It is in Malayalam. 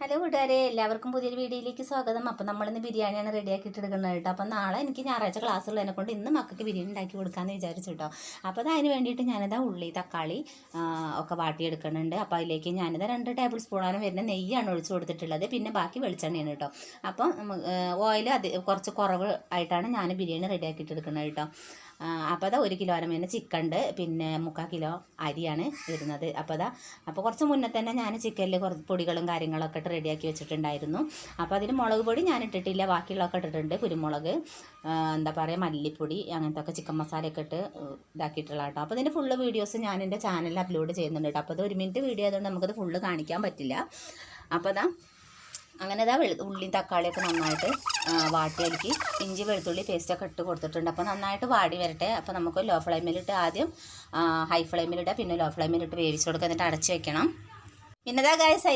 ഹലോ കൂട്ടുകാരെ, എല്ലാവർക്കും പുതിയൊരു വീഡിയോയിലേക്ക് സ്വാഗതം. അപ്പോൾ നമ്മളിന്ന് ബിരിയാണിയാണ് റെഡിയാക്കിയിട്ട് എടുക്കുന്നത് കേട്ടോ. അപ്പോൾ നാളെ എനിക്ക് ഞായറാഴ്ച ക്ലാസ് ഉള്ളതിനെ കൊണ്ട് ഇന്ന് മക്കൾക്ക് ബിരിയാണി ഉണ്ടാക്കി കൊടുക്കാമെന്ന് വിചാരിച്ചു കേട്ടോ. അപ്പോൾ അതിന് വേണ്ടിയിട്ട് ഞാനിതാ ഉള്ളി തക്കാളി ഒക്കെ വാട്ടിയെടുക്കുന്നുണ്ട്. അപ്പോൾ അതിലേക്ക് ഞാനിതാ 2 ടേബിൾ സ്പൂണാണ് വരുന്ന നെയ്യാണ് ഒഴിച്ച് കൊടുത്തിട്ടുള്ളത്. പിന്നെ ബാക്കി വെളിച്ചെണ്ണയാണ് കേട്ടോ. അപ്പം ഓയിൽ കുറച്ച് കുറവ് ആയിട്ടാണ് ഞാൻ ബിരിയാണി റെഡിയാക്കിയിട്ട് എടുക്കുന്നത് കേട്ടോ. അപ്പോൾ അതാ 1 കിലോന് മേലെ ചിക്കൻ ഉണ്ട്, പിന്നെ 3/4 കിലോ അരിയാണ് വരുന്നത്. അപ്പോൾ കുറച്ച് മുന്നേ തന്നെ ഞാൻ ചിക്കനിൽ കുറച്ച് പൊടികളും കാര്യങ്ങളൊക്കെ ഇട്ട് റെഡിയാക്കി വെച്ചിട്ടുണ്ടായിരുന്നു. അപ്പോൾ അതിന് മുളക് പൊടി ഞാൻ ഇട്ടിട്ടില്ല, ബാക്കിയുള്ളതൊക്കെ ഇട്ടിട്ടുണ്ട്. കുരുമുളക്, എന്താ പറയുക, മല്ലിപ്പൊടി, അങ്ങനത്തെ ഒക്കെ ചിക്കൻ മസാലയൊക്കെ ഇട്ട് ഇതാക്കിയിട്ടുള്ള കേട്ടോ. അപ്പോൾ ഇതിൻ്റെ ഫുള്ള് വീഡിയോസ് ഞാൻ എൻ്റെ ചാനലിൽ അപ്ലോഡ് ചെയ്യുന്നുണ്ട് കേട്ടോ. അപ്പോൾ അത് 1 മിനിറ്റ് വീഡിയോ ആയതുകൊണ്ട് നമുക്കത് ഫുള്ള് കാണിക്കാൻ പറ്റില്ല. അപ്പോൾ അങ്ങനെ ഉള്ളിയും തക്കാളിയൊക്കെ നന്നായിട്ട് വാട്ടിയടിക്ക് ഇഞ്ചി വെളുത്തുള്ളി പേസ്റ്റൊക്കെ ഇട്ട് കൊടുത്തിട്ടുണ്ട്. അപ്പോൾ നന്നായിട്ട് വാടി വരട്ടെ. അപ്പോൾ നമുക്ക് ലോ ഫ്ലെയിമിലിട്ട് ആദ്യം ഹൈ ഫ്ലെയിമിലിട്ട് പിന്നെ ലോ ഫ്ലെയിമിലിട്ട് വേവിച്ച് കൊടുക്കുക, എന്നിട്ട് അടച്ച് വെക്കണം. പിന്നെ ഗായ്സ്